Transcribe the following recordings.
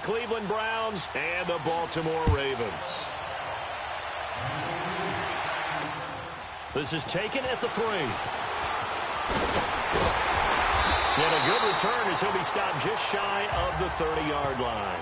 Cleveland Browns and the Baltimore Ravens. This is taken at the 3. And a good return as he'll be stopped just shy of the 30-yard line.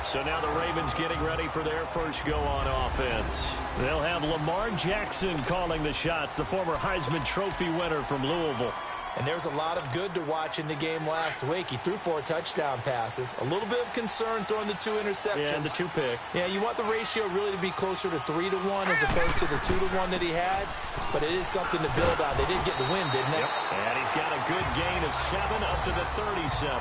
So now the Ravens getting ready for their first go on offense. They'll have Lamar Jackson calling the shots, the former Heisman Trophy winner from Louisville. And there's a lot of good to watch in the game last week. He threw 4 touchdown passes. A little bit of concern throwing the 2 interceptions. Yeah, and the 2 picks. Yeah, you want the ratio really to be closer to 3-1 as opposed to the 2-1 that he had. But it is something to build on. They did get the win, didn't they? Yep. And he's got a good gain of 7 up to the 37.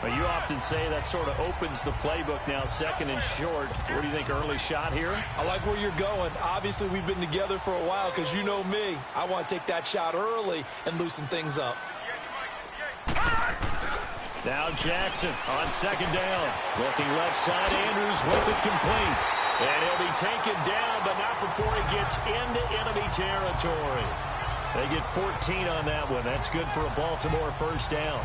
Well, you often say that sort of opens the playbook now, 2nd and short. What do you think, early shot here? I like where you're going. Obviously, we've been together for a while because you know me. I want to take that shot early and loosen things up. Now Jackson on 2nd down. Looking left side, Andrews with it complete. And he'll be taken down, but not before he gets into enemy territory. They get 14 on that one. That's good for a Baltimore first down.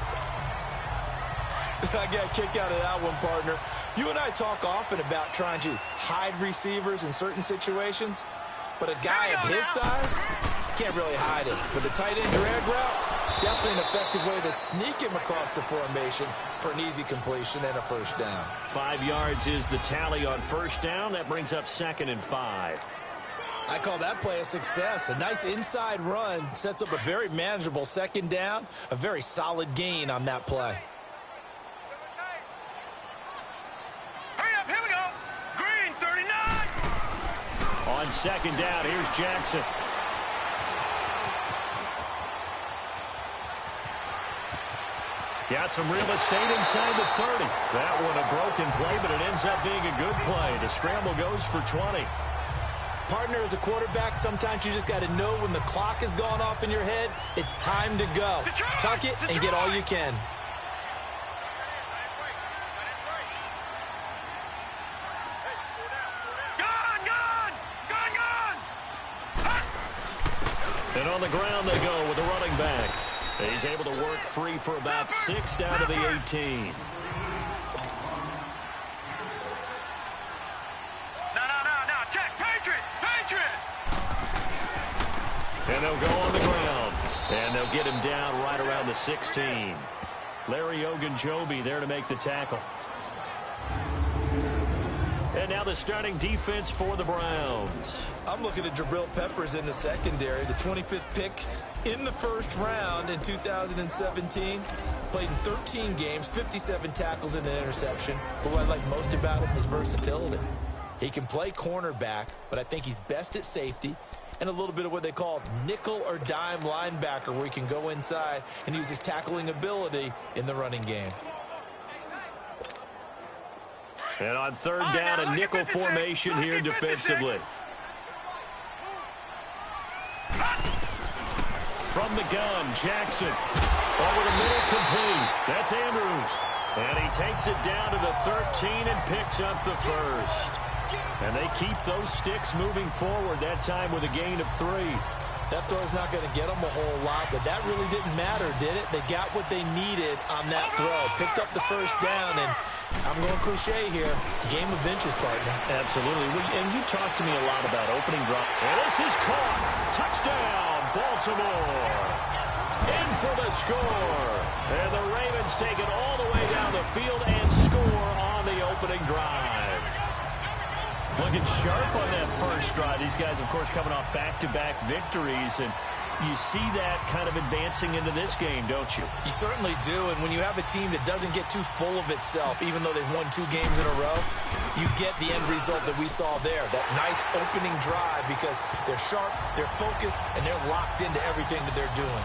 I got a kick out of that one, partner. You and I talk often about trying to hide receivers in certain situations, but a guy of his size can't really hide it. With a tight end drag route, definitely an effective way to sneak him across the formation for an easy completion and a first down. 5 yards is the tally on first down. That brings up 2nd and 5. I call that play a success. A nice inside run sets up a very manageable 2nd down, a very solid gain on that play. On 2nd down, here's Jackson. Got some real estate inside the 30. That one a broken play, but it ends up being a good play. The scramble goes for 20. Partner, as a quarterback, sometimes you just got to know when the clock has gone off in your head, it's time to go. Tuck it and get all you can. And on the ground they go with the running back. He's able to work free for about 6 down to the 18. No, check, Patriot! And they'll go on the ground. And they'll get him down right around the 16. Larry Ogunjobi there to make the tackle. And now the starting defense for the Browns. I'm looking at Jabril Peppers in the secondary, the 25th pick in the first round in 2017. Played in 13 games, 57 tackles and an interception. But what I like most about him is versatility. He can play cornerback, but I think he's best at safety and a little bit of what they call nickel or dime linebacker, where he can go inside and use his tackling ability in the running game. And on 3rd down, a nickel formation here defensively. From the gun, Jackson. Over the middle, complete. That's Andrews. And he takes it down to the 13 and picks up the first. And they keep those sticks moving forward, that time with a gain of 3. That throw's not going to get them a whole lot, but that really didn't matter, did it? They got what they needed on that throw. Picked up the first down, and I'm going cliche here. Game of inches, partner. Absolutely. And you talked to me a lot about opening drop. And this is caught. Touchdown, Baltimore. In for the score. And the Ravens take it all the way down the field and score on the opening drive. Looking sharp on that first drive. These guys, of course, coming off back-to-back victories, and you see that kind of advancing into this game, don't you? You certainly do, and when you have a team that doesn't get too full of itself, even though they've won 2 games in a row, you get the end result that we saw there, that nice opening drive, because they're sharp, they're focused, and they're locked into everything that they're doing.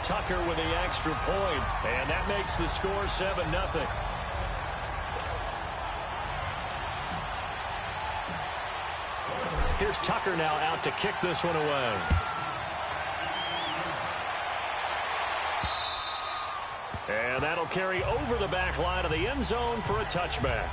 Tucker with the extra point, and that makes the score 7-0. Here's Tucker now out to kick this one away. And that'll carry over the back line of the end zone for a touchback.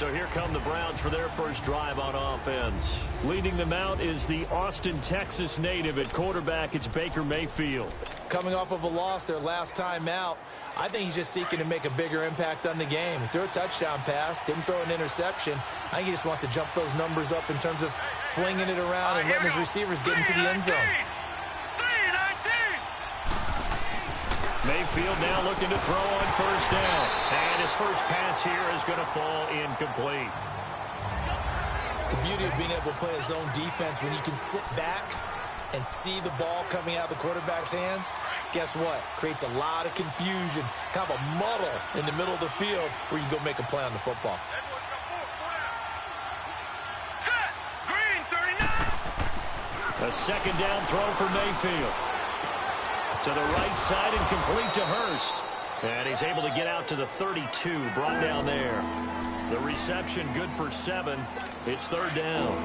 So here come the Browns for their first drive on offense. Leading them out is the Austin, Texas native. At quarterback, it's Baker Mayfield. Coming off of a loss their last time out, I think he's just seeking to make a bigger impact on the game. He threw a touchdown pass, didn't throw an interception. I think he just wants to jump those numbers up in terms of flinging it around and letting his receivers get into the end zone. Mayfield now looking to throw on first down. And his first pass here is going to fall incomplete. The beauty of being able to play a zone defense when you can sit back and see the ball coming out of the quarterback's hands, guess what? Creates a lot of confusion, kind of a muddle in the middle of the field where you can go make a play on the football. Set. Green 39. A second down throw for Mayfield. To the right side and complete to Hurst. And he's able to get out to the 32, brought down there. The reception good for 7. It's third down.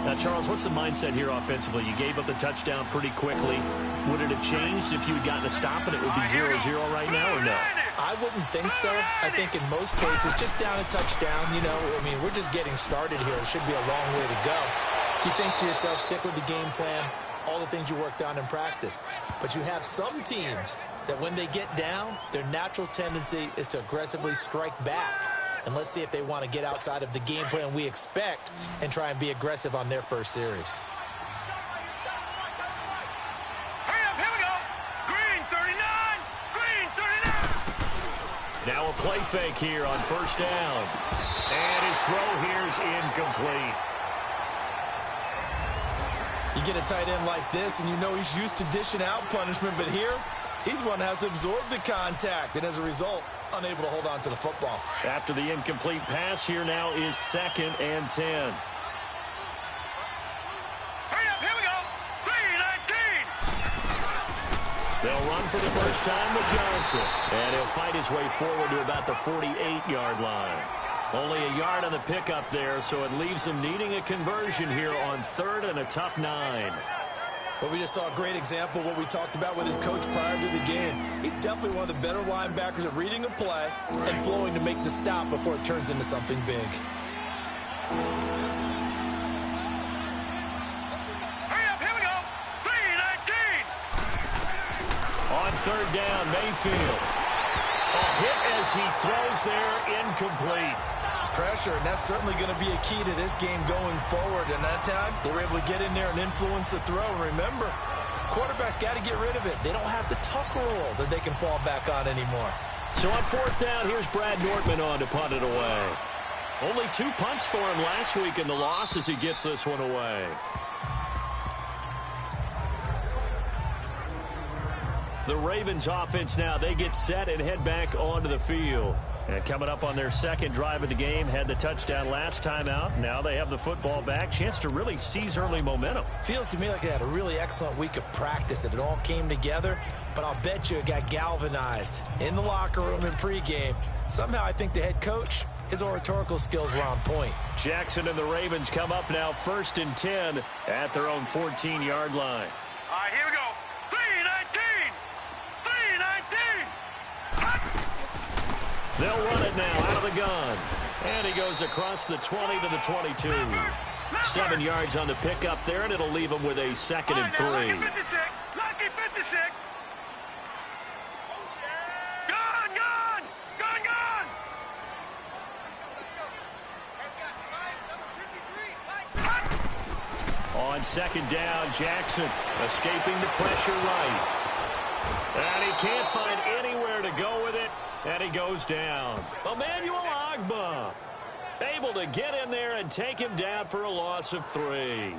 Now, Charles, what's the mindset here offensively? You gave up the touchdown pretty quickly. Would it have changed if you had gotten a stop and it would be 0-0 right now or no? I wouldn't think so. I think in most cases, just down a touchdown, you know, I mean, we're just getting started here. It should be a long way to go. You think to yourself, stick with the game plan, all the things you worked on in practice. But you have some teams that when they get down, their natural tendency is to aggressively strike back. And let's see if they want to get outside of the game plan we expect and try and be aggressive on their first series. Hurry up, here we go. Green 39. Green 39. Now a play fake here on first down. And his throw here is incomplete. You get a tight end like this, and you know he's used to dishing out punishment, but here, he's one that has to absorb the contact, and as a result, unable to hold on to the football. After the incomplete pass, here now is 2nd and 10. Hurry up, here we go. 3-19. They'll run for the first time with Johnson, and he'll fight his way forward to about the 48-yard line. Only a yard on the pickup there, so it leaves him needing a conversion here on 3rd and a tough 9. Well, we just saw a great example of what we talked about with his coach prior to the game. He's definitely one of the better linebackers at reading a play and flowing to make the stop before it turns into something big. Hurry up, here we go. 3-19. On 3rd down, Mayfield. A hit as he throws there, incomplete. Pressure, and that's certainly going to be a key to this game going forward. And that time, they were able to get in there and influence the throw. Remember, quarterbacks got to get rid of it. They don't have the tuck rule that they can fall back on anymore. So on 4th down, here's Brad Nortman on to punt it away. Only 2 punts for him last week in the loss as he gets this one away. The Ravens offense now, they get set and head back onto the field. And coming up on their second drive of the game, had the touchdown last time out. Now they have the football back. Chance to really seize early momentum. Feels to me like they had a really excellent week of practice, that it all came together. But I'll bet you it got galvanized in the locker room in pregame. Somehow I think the head coach, his oratorical skills were on point. Jackson and the Ravens come up now 1st and 10 at their own 14-yard line. All right, here we go. 3-19. 3-19. They'll run it now out of the gun. And he goes across the 20 to the 22. 7 yards on the pickup there, and it'll leave him with a 2nd and 3. Lucky 56. Lucky 56. Gone, gone. Gone, gone. On 2nd down, Jackson escaping the pressure right. And he can't find anywhere to go with it. And he goes down. Emmanuel Ogbah able to get in there and take him down for a loss of 3.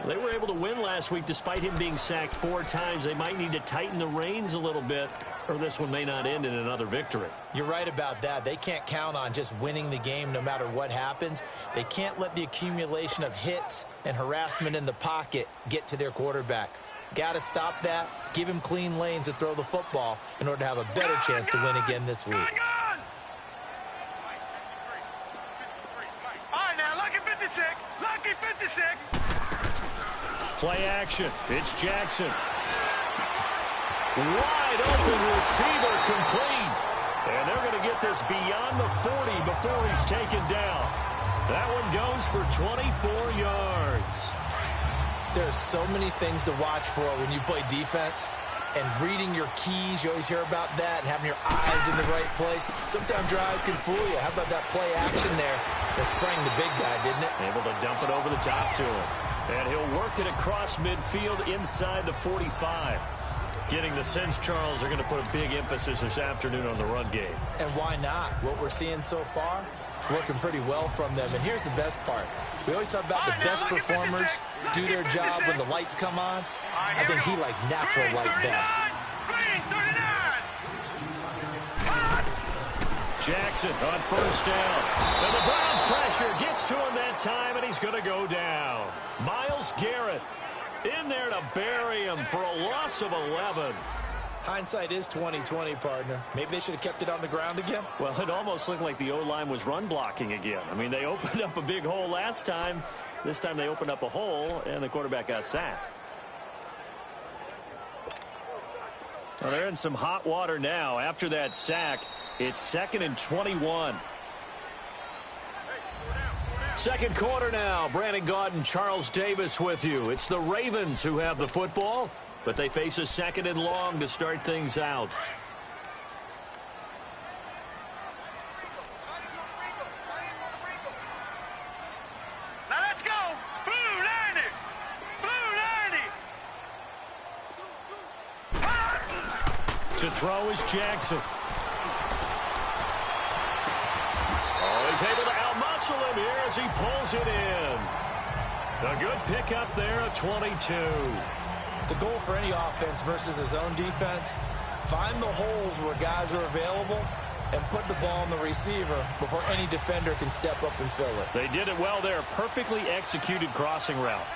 They were able to win last week despite him being sacked 4 times. They might need to tighten the reins a little bit, or this one may not end in another victory. You're right about that. They can't count on just winning the game no matter what happens. They can't let the accumulation of hits and harassment in the pocket get to their quarterback. Got to stop that, give him clean lanes to throw the football in order to have a better chance to win again this week. All right, now, lucky 56. Lucky 56. Play action. It's Jackson. Wide open receiver complete. And they're going to get this just beyond the 40 before he's taken down. That one goes for 24 yards. There's so many things to watch for when you play defense. And reading your keys, you always hear about that, and having your eyes in the right place. Sometimes your eyes can fool you. How about that play action there that sprang the big guy, didn't it? Able to dump it over the top to him. And he'll work it across midfield inside the 45. Getting the sense Charles are going to put a big emphasis this afternoon on the run game. And why not? What we're seeing so far, working pretty well from them. And here's the best part. We always talk about the best performers do their job when the lights come on. I think he likes natural light best. Jackson on first down. And the Browns pressure gets to him that time, and he's going to go down. Myles Garrett in there to bury him for a loss of 11. Hindsight is 20/20, partner. Maybe they should have kept it on the ground again. Well, it almost looked like the O-line was run blocking again. I mean, they opened up a big hole last time. This time they opened up a hole, and the quarterback got sacked. Well, they're in some hot water now. After that sack, it's 2nd and 21. Second quarter now. Brandon Gaudin, Charles Davis with you. It's the Ravens who have the football, but they face a 2nd and long to start things out. Now let's go. Blue 90. Blue 90. To throw is Jackson. Oh, he's able to outmuscle him here as he pulls it in. A good pickup there at 22. The goal for any offense versus his own defense, find the holes where guys are available and put the ball on the receiver before any defender can step up and fill it. They did it well there. Perfectly executed crossing route.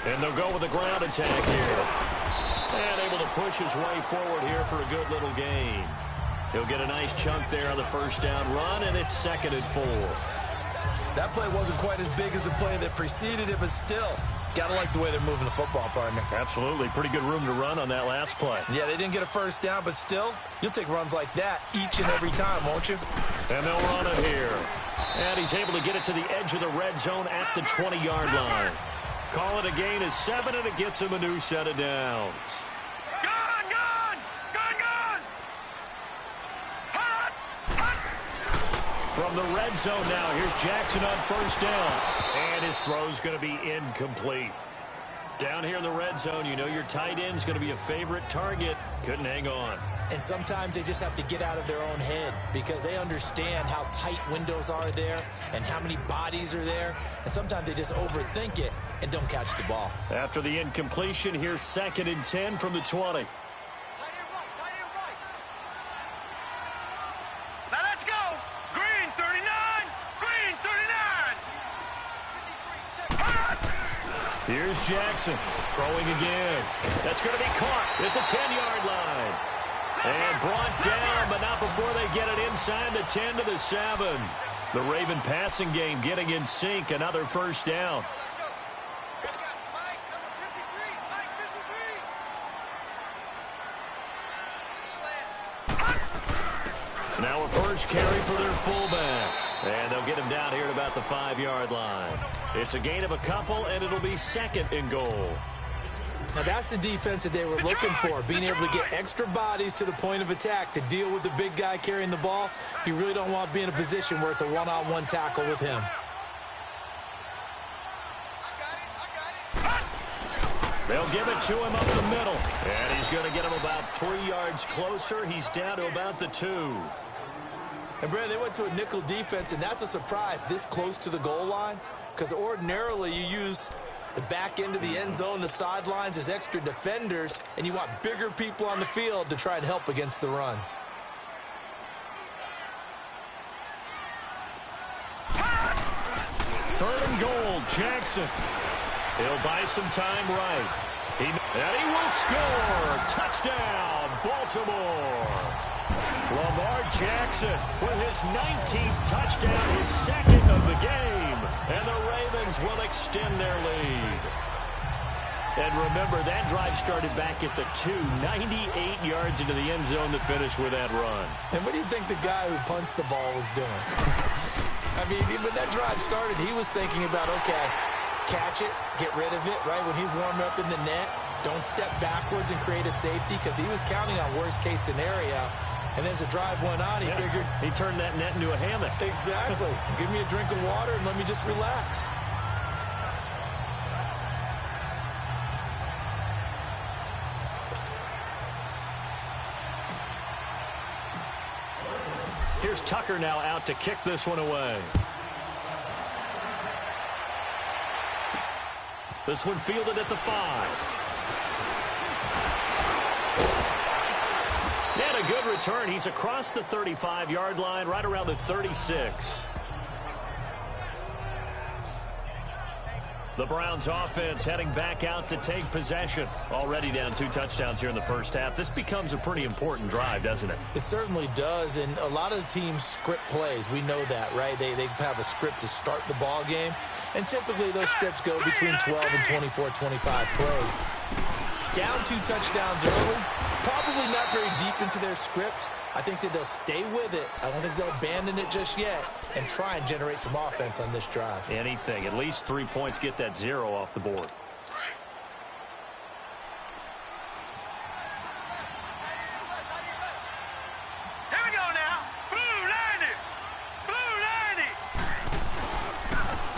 And they'll go with the ground attack here. And able to push his way forward here for a good little gain. He'll get a nice chunk there on the first down run, and it's 2nd and 4. That play wasn't quite as big as the play that preceded it, but still, gotta like the way they're moving the football, partner. Absolutely. Pretty good room to run on that last play. Yeah, they didn't get a first down, but still, you'll take runs like that each and every time, won't you? And they'll run it here. And he's able to get it to the edge of the red zone at the 20-yard line. Call it a gain of 7, and it gets him a new set of downs. From the red zone now, here's Jackson on first down. And his throw's going to be incomplete. Down here in the red zone, you know your tight end's going to be a favorite target. Couldn't hang on. And sometimes they just have to get out of their own head because they understand how tight windows are there and how many bodies are there. And sometimes they just overthink it and don't catch the ball. After the incompletion, here's 2nd and 10 from the 20. Here's Jackson throwing again. That's going to be caught at the 10-yard line. And brought down, but not before they get it inside the 10 to the 7. The Raven passing game getting in sync. Another first down. Now a first carry for their fullback. And they'll get him down here at about the 5-yard line. It's a gain of a couple, and it'll be 2nd and goal. Now that's the defense that they were looking for, being able to get extra bodies to the point of attack to deal with the big guy carrying the ball. You really don't want to be in a position where it's a one-on-one tackle with him. They'll give it to him up the middle. And he's going to get him about 3 yards closer. He's down to about the 2. And, Brad, they went to a nickel defense, and that's a surprise this close to the goal line because ordinarily you use the back end of the end zone, the sidelines as extra defenders, and you want bigger people on the field to try and help against the run. Third and goal, Jackson. He'll buy some time right. And he will score. Touchdown, Baltimore. Lamar Jackson with his 19th touchdown, his 2nd of the game. And the Ravens will extend their lead. And remember, that drive started back at the 2, 98 yards into the end zone to finish with that run. And what do you think the guy who punts the ball was doing? I mean, when that drive started, he was thinking about, okay, catch it, get rid of it, right? When he's warming up in the net, don't step backwards and create a safety because he was counting on worst-case scenario. And as the drive went on, he figured... He turned that net into a hammock. Exactly. Give me a drink of water and let me just relax. Here's Tucker now out to kick this one away. This one fielded at the 5. And a good return. He's across the 35-yard line, right around the 36. The Browns offense heading back out to take possession. Already down 2 touchdowns here in the first half. This becomes a pretty important drive, doesn't it? It certainly does, and a lot of the teams script plays. We know that, right? They have a script to start the ball game, and typically those scripts go between 12 and 24, 25 plays. Down 2 touchdowns early, probably not very deep into their script. I think that they'll stay with it. I don't think they'll abandon it just yet and try and generate some offense on this drive. Anything. At least 3 points, get that 0 off the board. Here we go now. Blue 90. Blue 90.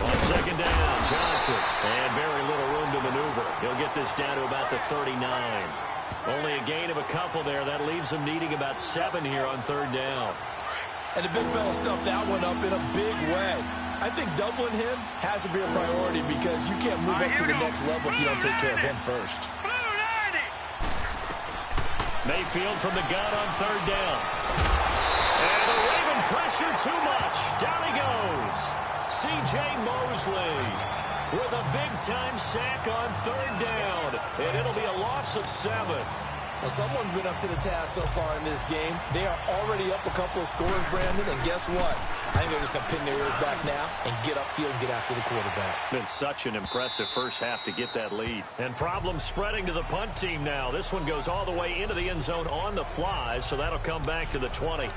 On second down, Johnson. And very little room to maneuver. He'll get this down to about the 39. Only a gain of a couple there. That leaves him needing about 7 here on third down. And the big fella stuffed that one up in a big way. I think doubling him has to be a priority because you can't move up to the next level if you don't take care of him first. Blue 90. Mayfield from the gun on third down. And the Raven pressure too much. Down he goes. C.J. Mosley with a big-time sack on third down. And it'll be a loss of 7. Well, someone's been up to the task so far in this game. They are already up a couple of scores, Brandon, and guess what? I think they're just going to pin their ears back now and get upfield and get after the quarterback. Been such an impressive first half to get that lead. And problems spreading to the punt team now. This one goes all the way into the end zone on the fly, so that'll come back to the 20.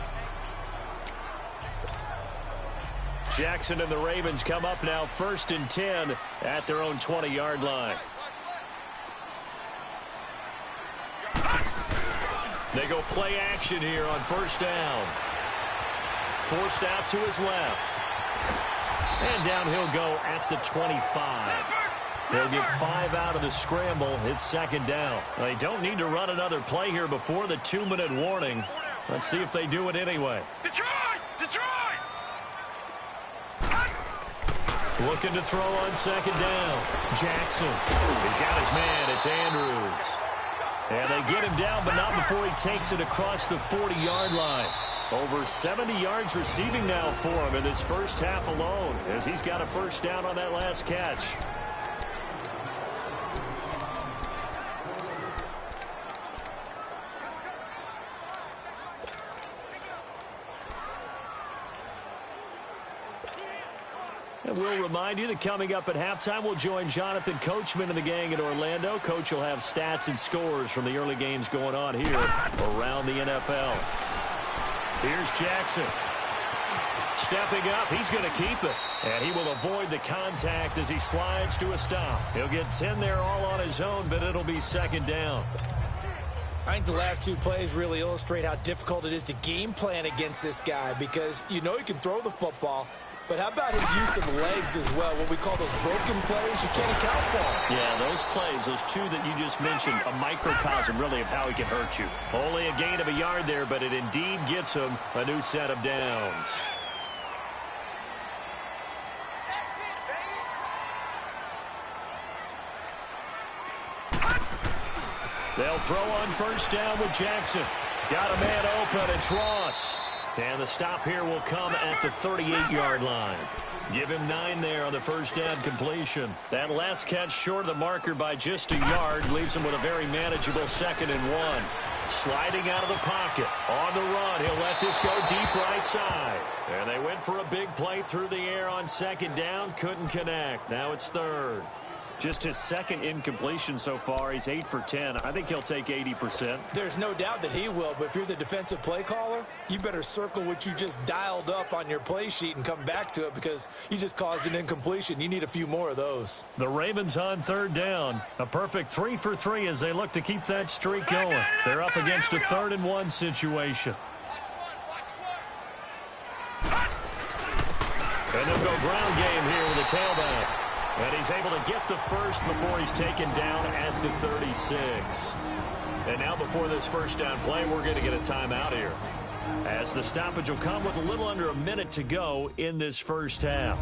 Jackson and the Ravens come up now 1st and 10 at their own 20-yard line. They go play action here on first down. Forced out to his left. And down he'll go at the 25. They'll get 5 out of the scramble. It's second down. They don't need to run another play here before the 2-minute warning. Let's see if they do it anyway. Detroit! Detroit! Looking to throw on second down. Jackson. He's got his man. It's Andrews. And they get him down, but not before he takes it across the 40-yard line. Over 70 yards receiving now for him in this first half alone, as he's got a first down on that last catch. And we'll remind you that coming up at halftime, we'll join Jonathan Coachman and the gang in Orlando. Coach will have stats and scores from the early games going on here around the NFL. Here's Jackson. Stepping up, he's going to keep it. And he will avoid the contact as he slides to a stop. He'll get 10 there all on his own, but it'll be second down. I think the last 2 plays really illustrate how difficult it is to game plan against this guy because you know he can throw the football. But how about his use of legs as well? What we call those broken plays, you can't account for them. Yeah, those plays, those 2 that you just mentioned, a microcosm really of how he can hurt you. Only a gain of a yard there, but it indeed gets him a new set of downs. They'll throw on first down with Jackson. Got a man open, it's Ross. And the stop here will come at the 38-yard line. Give him 9 there on the first down completion. That last catch short of the marker by just a yard leaves him with a very manageable 2nd and 1. Sliding out of the pocket. On the run, he'll let this go deep right side. And they went for a big play through the air on second down. Couldn't connect. Now it's third. Just his second incompletion so far. He's 8 for 10. I think he'll take 80%. There's no doubt that he will, but if you're the defensive play caller, you better circle what you just dialed up on your play sheet and come back to it because you just caused an incompletion. You need a few more of those. The Ravens on third down. A perfect 3 for 3 as they look to keep that streak going. They're up against a 3rd-and-1 situation. And they'll go ground game here with a tailback. And he's able to get the first before he's taken down at the 36. And now before this first down play, we're going to get a timeout here, as the stoppage will come with a little under a minute to go in this first half.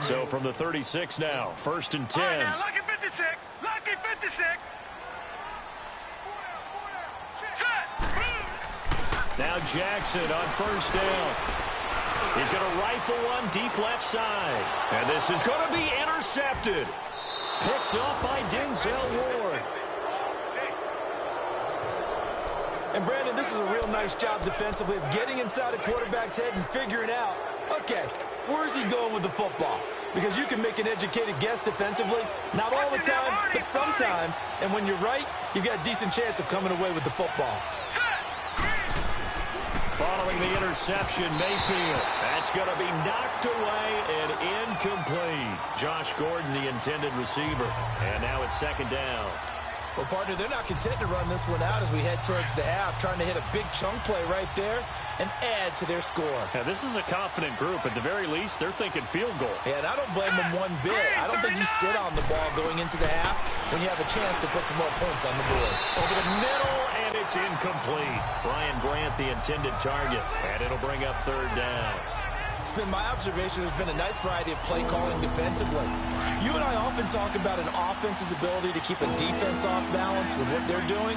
So from the 36 now, 1st and 10. Now, lucky 56. Lucky 56. Now Jackson on 1st down. He's going to rifle one deep left side. And this is going to be intercepted. Picked up by Denzel Ward. And Brandon, this is a real nice job defensively of getting inside a quarterback's head and figuring out, okay, where's he going with the football? Because you can make an educated guess defensively, not all the time, but sometimes. And when you're right, you've got a decent chance of coming away with the football. Following the interception, Mayfield. That's going to be knocked away and incomplete. Josh Gordon, the intended receiver. And now it's 2nd down. Well, partner, they're not content to run this one out as we head towards the half, trying to hit a big chunk play right there and add to their score. Yeah, this is a confident group. At the very least, they're thinking field goal. Yeah, and I don't blame them one bit. I don't think you sit on the ball going into the half when you have a chance to put some more points on the board. Over the middle, and it's incomplete. Brian Grant, the intended target, and it'll bring up 3rd down. It's been my observation there's been a nice variety of play calling defensively. You and I often talk about an offense's ability to keep a defense off balance with what they're doing.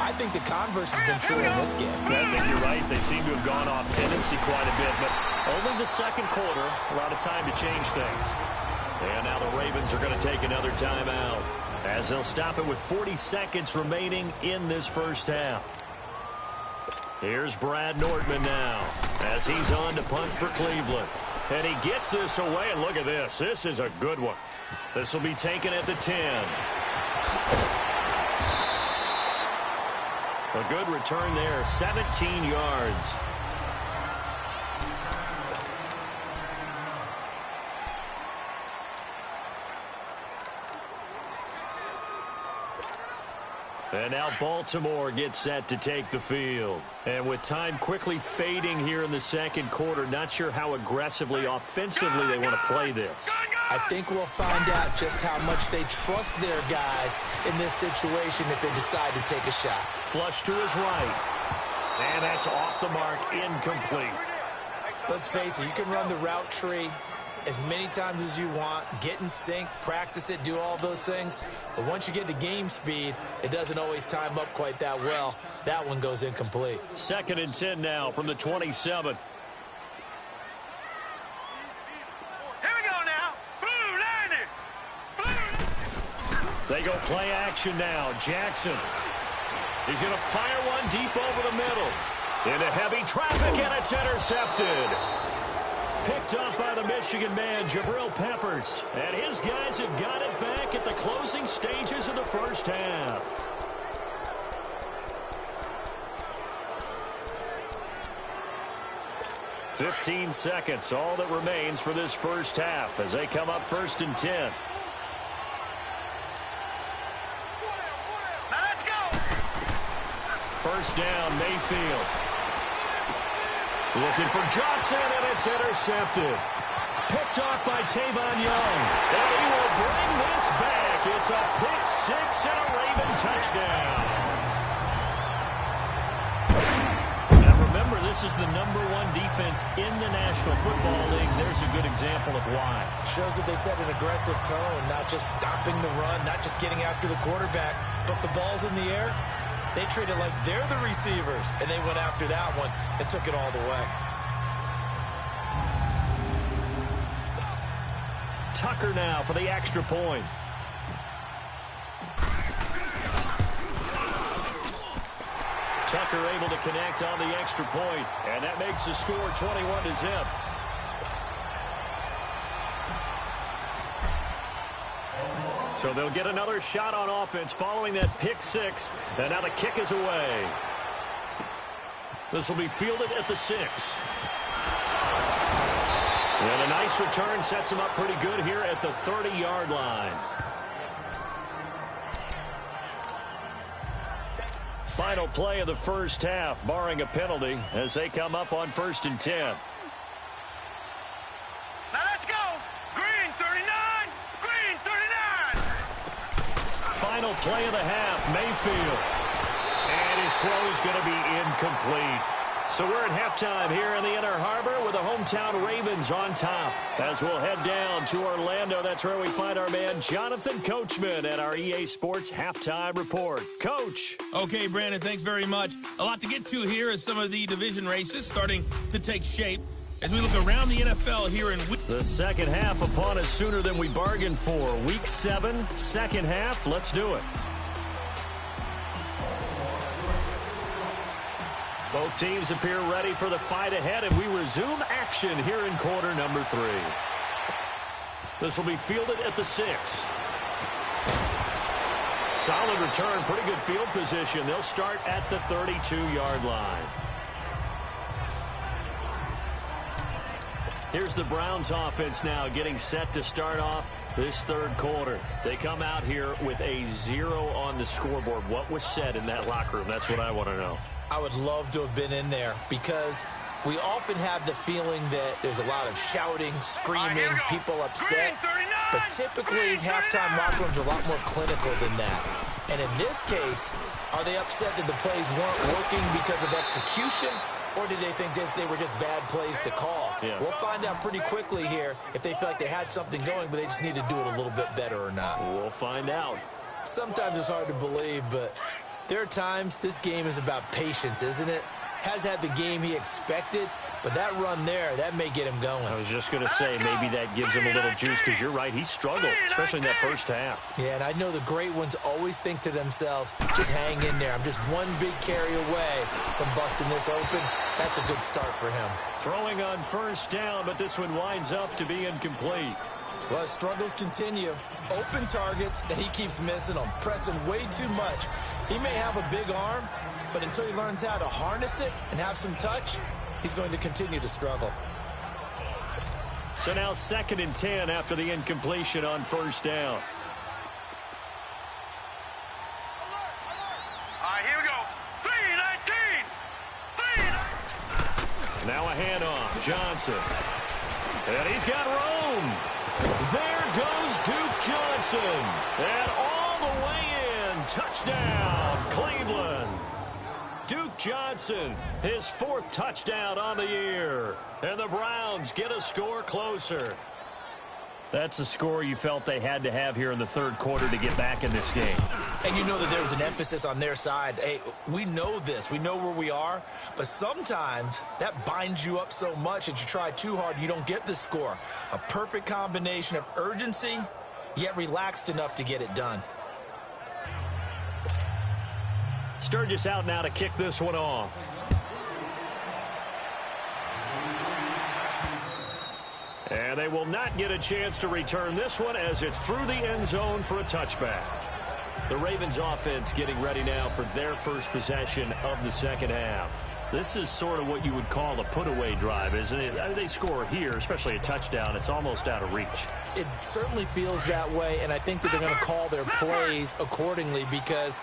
I think the converse has been true in this game. I think you're right. They seem to have gone off tendency quite a bit, but only the 2nd quarter, a lot of time to change things. And now the Ravens are going to take another timeout, as they'll stop it with 40 seconds remaining in this first half. Here's Brad Nordman now, as he's on to punt for Cleveland. And he gets this away, and look at this. This is a good one. This will be taken at the 10. A good return there, 17 yards. And now Baltimore gets set to take the field. And with time quickly fading here in the 2nd quarter, not sure how aggressively, offensively they want to play this. I think we'll find out just how much they trust their guys in this situation if they decide to take a shot. Flush to his right. And that's off the mark, incomplete. Let's face it, you can run the route tree as many times as you want, get in sync, practice it, do all those things. But once you get to game speed, it doesn't always time up quite that well. That one goes incomplete. 2nd and 10 now from the 27. Here we go now. Blue, line it. Blue. They go play action now. Jackson. He's going to fire one deep over the middle. Into heavy traffic, and it's intercepted. Picked up by the Michigan man, Jabril Peppers. And his guys have got it back at the closing stages of the first half. "15 seconds, all that remains for this first half as they come up 1st and 10. Now let's go. 1st down, Mayfield. Looking for Johnson, and it's intercepted. Picked off by Tavon Young. And he will bring this back. It's a pick 6 and a Raven touchdown. Now remember, this is the #1 defense in the National Football League. There's a good example of why. Shows that they set an aggressive tone, not just stopping the run, not just getting after the quarterback, but the ball's in the air. They treat it like they're the receivers, and they went after that one and took it all the way. Tucker now for the extra point. blocker able to connect on the extra point, and that makes the score 21-0. So they'll get another shot on offense following that pick six, and now the kick is away. This will be fielded at the 6. And a nice return sets him up pretty good here at the 30-yard line. Final play of the first half, barring a penalty, as they come up on 1st and 10. Now let's go. Green 39. Green 39. Final play of the half, Mayfield. And his throw is going to be incomplete. So we're at halftime here in the Inner Harbor with the hometown Ravens on top. As we'll head down to Orlando, that's where we find our man Jonathan Coachman at our EA Sports Halftime Report. Coach. Okay, Brandon, thanks very much. A lot to get to here as some of the division races starting to take shape. As we look around the NFL here in the second half upon us sooner than we bargained for. Week 7, second half. Let's do it. Both teams appear ready for the fight ahead, and we resume action here in quarter number 3. This will be fielded at the 6. Solid return, pretty good field position. They'll start at the 32-yard line. Here's the Browns offense now getting set to start off this third quarter. They come out here with a 0 on the scoreboard. What was said in that locker room? That's what I want to know. I would love to have been in there because we often have the feeling that there's a lot of shouting, screaming, people upset. But typically, halftime locker rooms are a lot more clinical than that. And in this case, are they upset that the plays weren't working because of execution? Or did they think they were just bad plays to call? Yeah. We'll find out pretty quickly here if they feel like they had something going, but they just need to do it a little bit better or not. We'll find out. Sometimes it's hard to believe, but there are times this game is about patience, isn't it? Has had the game he expected, but that run there, that may get him going. I was just going to say, maybe that gives him a little juice, because you're right, he struggled, especially in that first half. Yeah, and I know the great ones always think to themselves, just hang in there. I'm just one big carry away from busting this open. That's a good start for him. Throwing on first down, but this one winds up to be incomplete. Well, his struggles continue. Open targets, and he keeps missing them, pressing way too much. He may have a big arm, but until he learns how to harness it and have some touch, he's going to continue to struggle. So now 2nd and 10 after the incompletion on first down. All right, here we go. 3-19. Now a handoff. Johnson. And he's got room. There goes Duke Johnson. And all the way in. Touchdown, Cleveland. Duke Johnson, his 4th touchdown on the year. And the Browns get a score closer. That's a score you felt they had to have here in the third quarter to get back in this game. And you know that there was an emphasis on their side. Hey, we know this. We know where we are. But sometimes that binds you up so much that you try too hard, you don't get the score. A perfect combination of urgency, yet relaxed enough to get it done. Sturgis out now to kick this one off. And they will not get a chance to return this one as it's through the end zone for a touchback. The Ravens offense getting ready now for their first possession of the second half. This is sort of what you would call a put-away drive, isn't it? They score here, especially a touchdown. It's almost out of reach. It certainly feels that way, and I think that they're going to call their plays accordingly because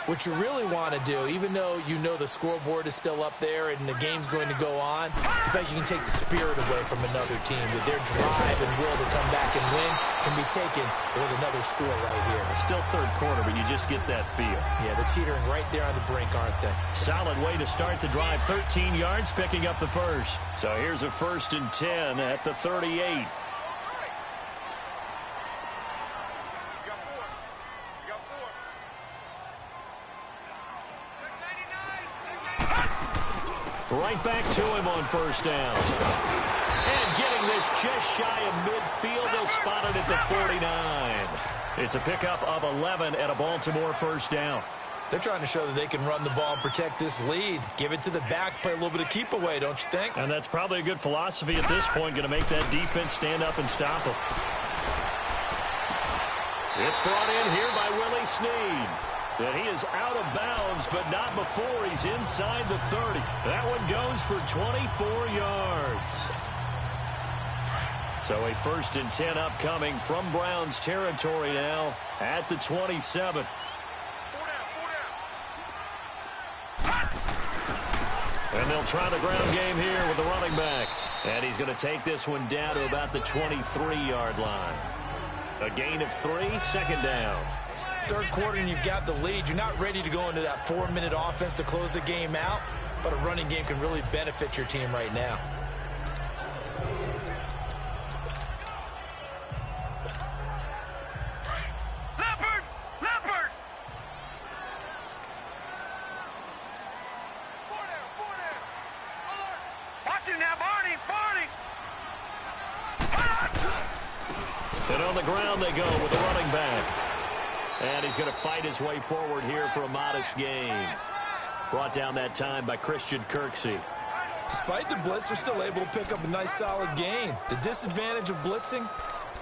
what you really want to do, even though you know the scoreboard is still up there and the game's going to go on, in fact, you can take the spirit away from another team. With their drive and will to come back and win can be taken with another score right here. It's still third quarter, but you just get that feel. Yeah, they're teetering right there on the brink, aren't they? Solid way to start the drive. 13 yards, picking up the first. So here's a 1st and 10 at the 38. Right back to him on first down. And getting this just shy of midfield. They'll spot it at the 49. It's a pickup of 11 at a Baltimore first down. They're trying to show that they can run the ball and protect this lead. Give it to the backs, play a little bit of keep away, don't you think? And that's probably a good philosophy at this point, going to make that defense stand up and stop them. It's brought in here by Willie Snead. And he is out of bounds, but not before he's inside the 30. That one goes for 24 yards. So a 1st and 10 upcoming from Browns territory now at the 27. And they'll try the ground game here with the running back. And he's going to take this one down to about the 23-yard line. A gain of 3, 2nd down. Third quarter and you've got the lead. You're not ready to go into that 4-minute offense to close the game out, but a running game can really benefit your team right now. Leopard! Watch him now, Barney! And on the ground they go with the running back. And he's going to fight his way forward here for a modest gain. Brought down that time by Christian Kirksey. Despite the blitz, they're still able to pick up a nice solid gain. The disadvantage of blitzing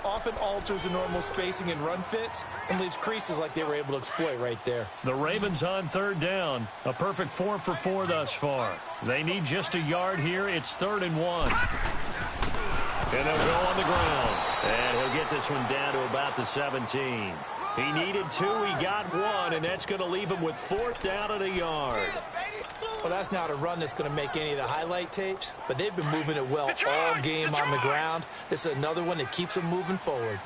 often alters the normal spacing and run fits and leaves creases like they were able to exploit right there. The Ravens on 3rd down. A perfect 4 for 4 thus far. They need just a yard here. It's 3rd and 1. And they'll go on the ground. And he'll get this one down to about the 17. He needed 2, he got 1, and that's going to leave him with 4th down and a yard. Well, that's not a run that's going to make any of the highlight tapes, but they've been moving it well all game on the ground. This is another one that keeps them moving forward.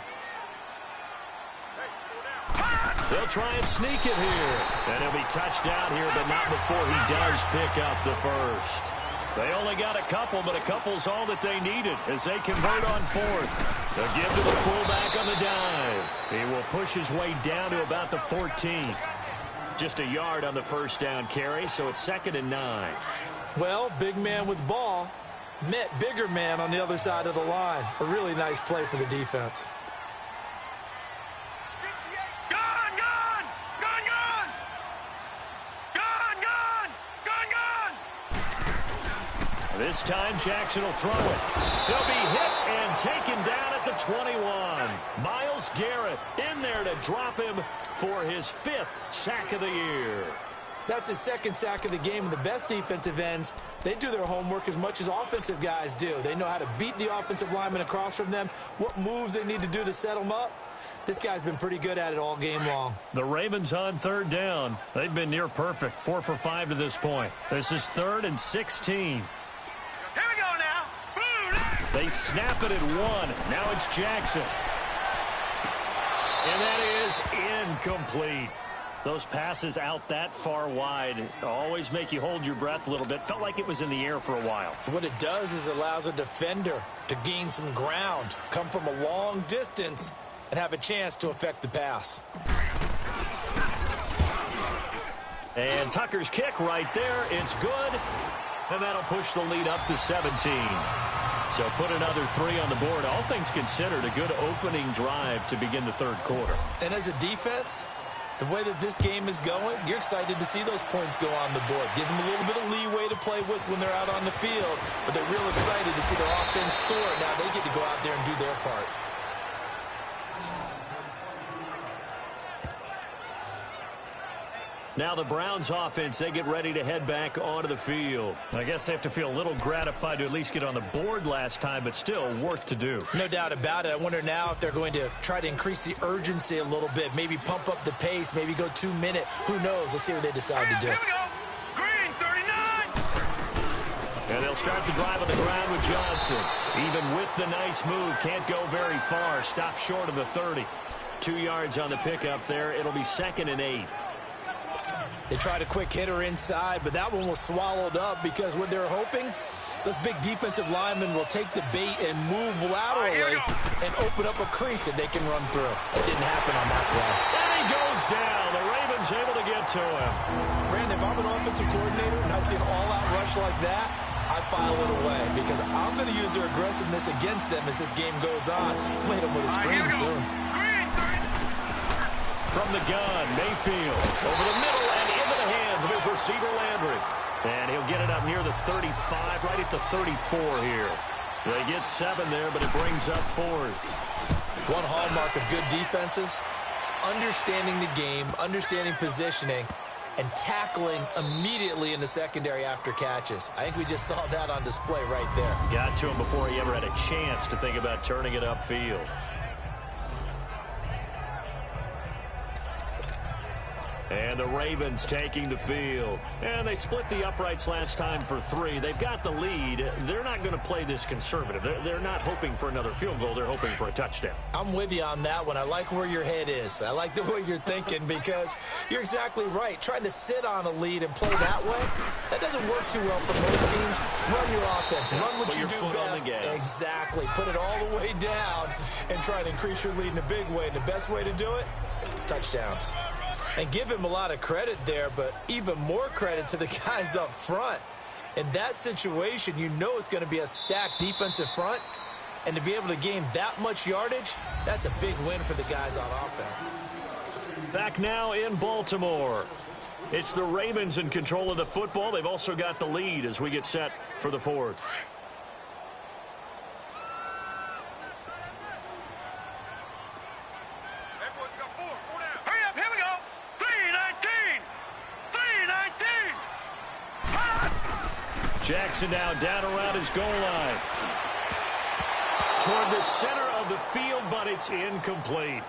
They'll try and sneak it here. And he'll be touched down here, but not before he does pick up the 1st. They only got a couple, but a couple's all that they needed as they convert on 4th. They'll give to the fullback on the dive. He will push his way down to about the 14. Just a yard on the 1st down carry, so it's 2nd and 9. Well, big man with ball met bigger man on the other side of the line. A really nice play for the defense. This time, Jackson will throw it. He'll be hit and taken down at the 21. Myles Garrett in there to drop him for his 5th sack of the year. That's his 2nd sack of the game. And the best defensive ends, they do their homework as much as offensive guys do. They know how to beat the offensive lineman across from them, what moves they need to do to set them up. This guy's been pretty good at it all game long. The Ravens on 3rd down. They've been near perfect, 4 for 5 to this point. This is 3rd and 16. Here we go now. Boom. They snap it at 1. Now it's Jackson. And that is incomplete. Those passes out that far wide always make you hold your breath a little bit. Felt like it was in the air for a while. What it does is it allows a defender to gain some ground, come from a long distance, and have a chance to affect the pass. And Tucker's kick right there. It's good. And that'll push the lead up to 17. So put another 3 on the board. All things considered, a good opening drive to begin the 3rd quarter. And as a defense, the way that this game is going, you're excited to see those points go on the board. Gives them a little bit of leeway to play with when they're out on the field. But they're real excited to see their offense score. Now they get to go out there and do their part. Now the Browns offense, they get ready to head back onto the field. I guess they have to feel a little gratified to at least get on the board last time, but still work to do. No doubt about it. I wonder now if they're going to try to increase the urgency a little bit, maybe pump up the pace, maybe go 2 minute. Who knows? Let's see what they decide to do. Here we go. Green 39. And they'll start the drive on the ground with Johnson. Even with the nice move, can't go very far. Stop short of the 30. 2 yards on the pickup there. It'll be 2nd and 8. They tried a quick hitter inside, but that one was swallowed up because what they're hoping, those big defensive linemen will take the bait and move laterally and open up a crease that they can run through. It didn't happen on that play. And he goes down. The Ravens able to get to him. Brandon, if I'm an offensive coordinator and I see an all-out rush like that, I file it away because I'm going to use their aggressiveness against them as this game goes on. I'm going to hit them with a screen soon. From the gun, Mayfield over the middle and hands of his receiver, Landry. And he'll get it up near the 35, right at the 34 here. They get 7 there, but it brings up 4th. One hallmark of good defenses is understanding the game, understanding positioning, and tackling immediately in the secondary after catches. I think we just saw that on display right there. Got to him before he ever had a chance to think about turning it upfield. And the Ravens taking the field. And they split the uprights last time for 3. They've got the lead. They're not going to play this conservative. They're not hoping for another field goal. They're hoping for a touchdown. I'm with you on that one. I like where your head is. I like the way you're thinking because you're exactly right. Trying to sit on a lead and play that way, that doesn't work too well for most teams. Run your offense. Run what you do best. Exactly. Put it all the way down and try to increase your lead in a big way. And the best way to do it, touchdowns. And give him a lot of credit there, but even more credit to the guys up front. In that situation, you know it's going to be a stacked defensive front. And to be able to gain that much yardage, that's a big win for the guys on offense. Back now in Baltimore. It's the Ravens in control of the football. They've also got the lead as we get set for the 4th. Jackson now down around his goal line. Toward the center of the field, but it's incomplete.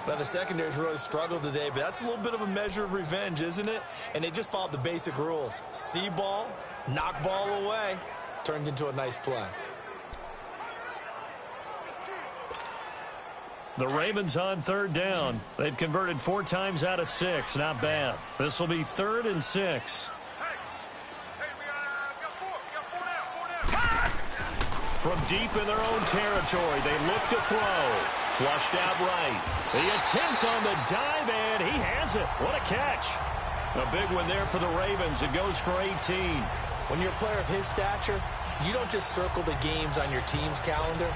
Well, the secondary's really struggled today, but that's a little bit of a measure of revenge, isn't it? And they just followed the basic rules. See ball, knock ball away, turns into a nice play. The Ravens on 3rd down. They've converted 4 times out of 6. Not bad. This will be 3rd and 6. From deep in their own territory, they look to throw. Flushed out right. The attempt on the dive, and he has it. What a catch. A big one there for the Ravens. It goes for 18. When you're a player of his stature, you don't just circle the games on your team's calendar.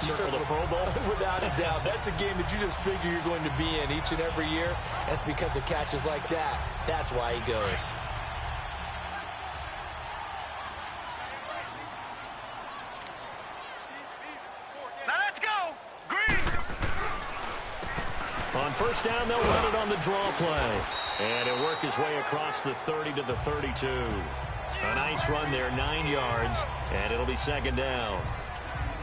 You circle the Pro Bowl? Without a doubt. That's a game that you just figure you're going to be in each and every year. That's because of catches like that. That's why he goes. On 1st down, they'll run it on the draw play. And it'll work his way across the 30 to the 32. A nice run there, 9 yards, and it'll be 2nd down.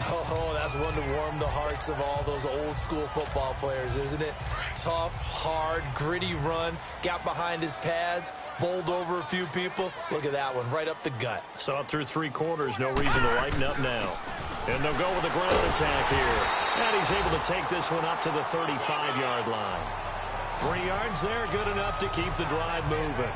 Oh, that's one to warm the hearts of all those old school football players, isn't it? Tough, hard, gritty run, got behind his pads, bowled over a few people. Look at that one, right up the gut. So up through 3 quarters, no reason to lighten up now. And they'll go with a ground attack here. And he's able to take this one up to the 35-yard line. 3 yards there, good enough to keep the drive moving.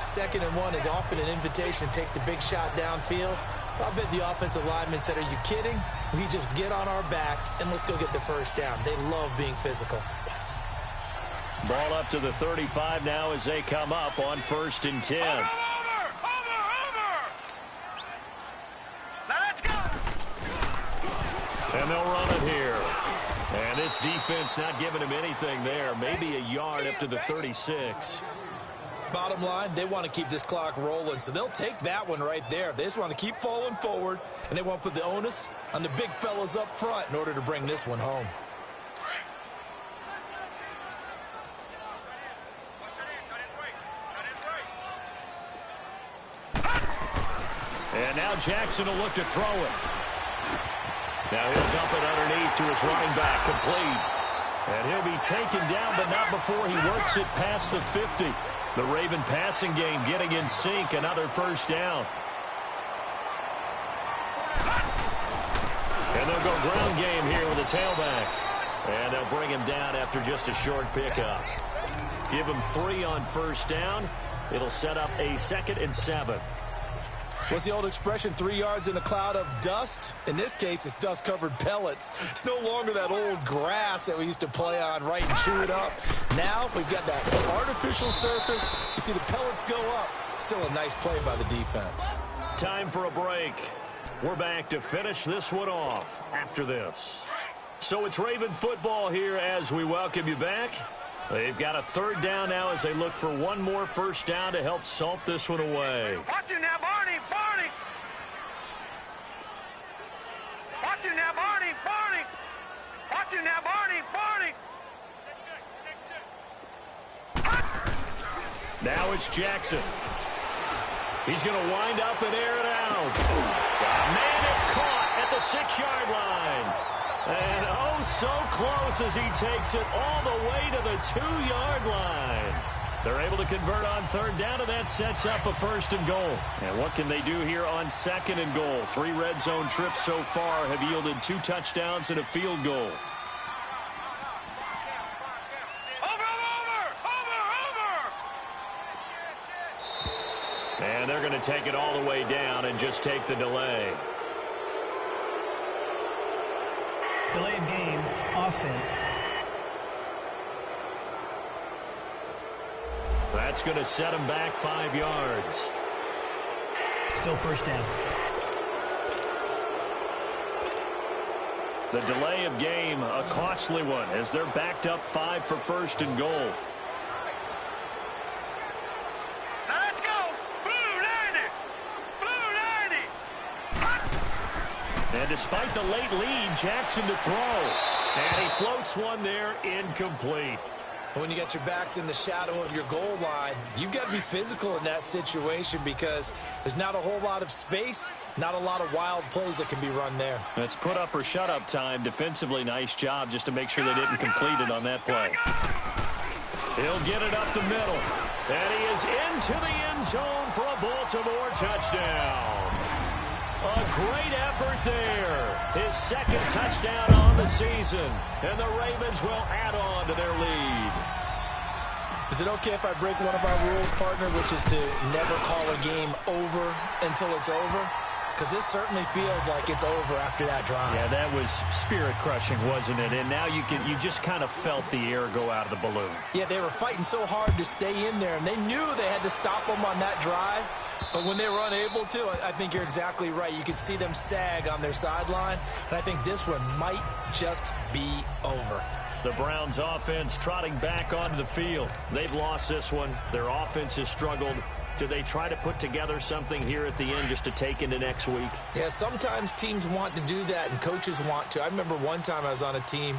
2nd and 1 is often an invitation to take the big shot downfield. I bet the offensive linemen said, are you kidding? We just get on our backs and let's go get the 1st down. They love being physical. Ball up to the 35 now as they come up on 1st and 10. Over! Now let's go! And they'll run it here. And this defense not giving him anything there. Maybe a yard up to the 36. Bottom line, they want to keep this clock rolling, so they'll take that one right there. They just want to keep falling forward, and they want to put the onus on the big fellas up front in order to bring this one home. And now Jackson will look to throw it. Now he'll dump it underneath to his running back, complete. And he'll be taken down, but not before he works it past the 50. The Raven passing game getting in sync, another 1st down. And they'll go ground game here with a tailback. And they'll bring him down after just a short pickup. Give him 3 on 1st down. It'll set up a 2nd and 7. What's the old expression, 3 yards in a cloud of dust? In this case, it's dust-covered pellets. It's no longer that old grass that we used to play on, right, and chew it up. Now we've got that artificial surface. You see the pellets go up. Still a nice play by the defense. Time for a break. We're back to finish this one off after this. So it's Raven football here as we welcome you back. They've got a third down now as they look for one more first down to help salt this one away. Watch you now, Barney! Barney! Watch you now, Barney! Barney! Watch you now, Barney! Barney! Now it's Jackson. He's going to wind up and air it out. Man, it's caught at the 6-yard line. And oh, so close as he takes it all the way to the 2-yard line. They're able to convert on third down, and that sets up a first and goal. And what can they do here on second and goal? 3 red zone trips so far have yielded 2 touchdowns and a field goal. And they're going to take it all the way down and just take the delay. Delay of game, offense. That's going to set him back 5 yards. Still first down. The delay of game, a costly one, as they're backed up 5 for first and goal. And despite the late lead, Jackson to throw. And he floats one there, incomplete. When you got your backs in the shadow of your goal line, you've got to be physical in that situation because there's not a whole lot of space, not a lot of wild plays that can be run there. It's put up or shut up time. Defensively, nice job just to make sure they didn't complete it on that play. He'll get it up the middle. And he is into the end zone for a Baltimore touchdown. A great effort there. His second touchdown on the season. And the Ravens will add on to their lead. Is it okay if I break one of our rules, partner, which is to never call a game over until it's over? Because this certainly feels like it's over after that drive. Yeah, that was spirit-crushing, wasn't it? And now you just kind of felt the air go out of the balloon. Yeah, they were fighting so hard to stay in there, and they knew they had to stop them on that drive. But when they were unable to, I think you're exactly right. You could see them sag on their sideline, and I think this one might just be over. The Browns offense trotting back onto the field. They've lost this one. Their offense has struggled. Do they try to put together something here at the end just to take into next week? Yeah, sometimes teams want to do that and coaches want to. I remember one time I was on a team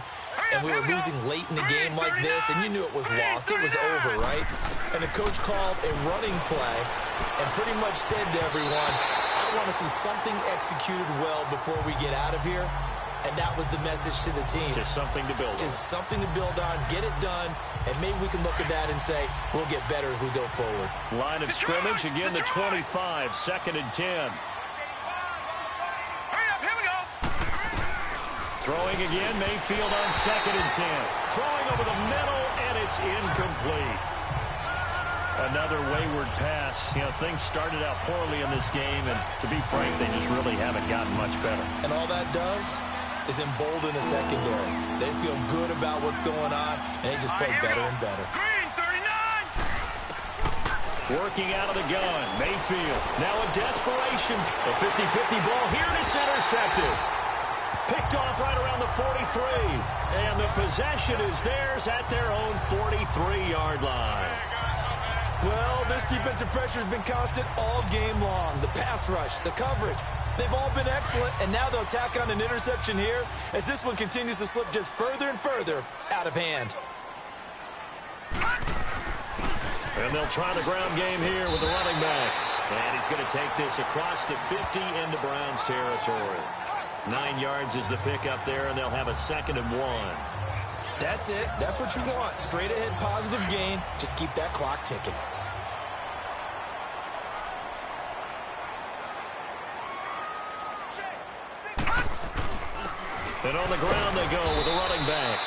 and we were losing late in the game like this, and you knew it was lost. It was over, right? And the coach called a running play and pretty much said to everyone, I want to see something executed well before we get out of here. And that was the message to the team. Just something to build on. Just something to build on, get it done, and maybe we can look at that and say, we'll get better as we go forward. Line of scrimmage, again the 25, 2nd and 10. Hurry up, here we go. Throwing again, Mayfield on 2nd and 10. Throwing over the middle, and it's incomplete. Another wayward pass. You know, things started out poorly in this game, and to be frank, they just really haven't gotten much better. And all that does is embolden the secondary. They feel good about what's going on, and they just play better and better. Green 39. Working out of the gun, Mayfield. Now a desperation. A 50-50 ball here, and it's intercepted. Picked off right around the 43. And the possession is theirs at their own 43-yard line. Well, this defensive pressure has been constant all game long. The pass rush, the coverage, they've all been excellent, and now they'll tack on an interception here as this one continues to slip just further and further out of hand. And they'll try the ground game here with the running back. And he's going to take this across the 50 into Browns territory. 9 yards is the pickup there, and they'll have a 2nd and 1. That's it. That's what you want. Straight ahead positive gain. Just keep that clock ticking. And on the ground they go with a running back.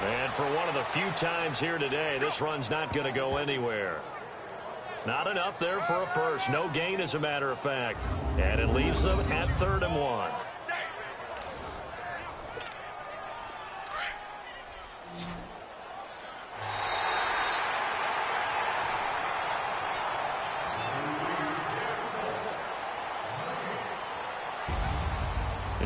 And for one of the few times here today, this run's not going to go anywhere. Not enough there for a first. No gain, as a matter of fact. And it leaves them at 3rd and 1.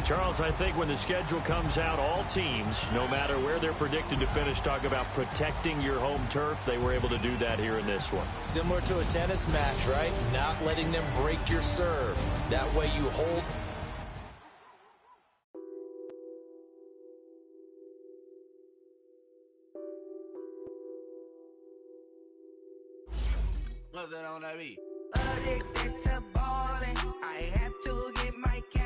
Charles, I think when the schedule comes out, all teams, no matter where they're predicted to finish, talk about protecting your home turf. They were able to do that here in this one. Similar to a tennis match, right? Not letting them break your serve. That way you hold. Addicted to ballin', I have to get my cash.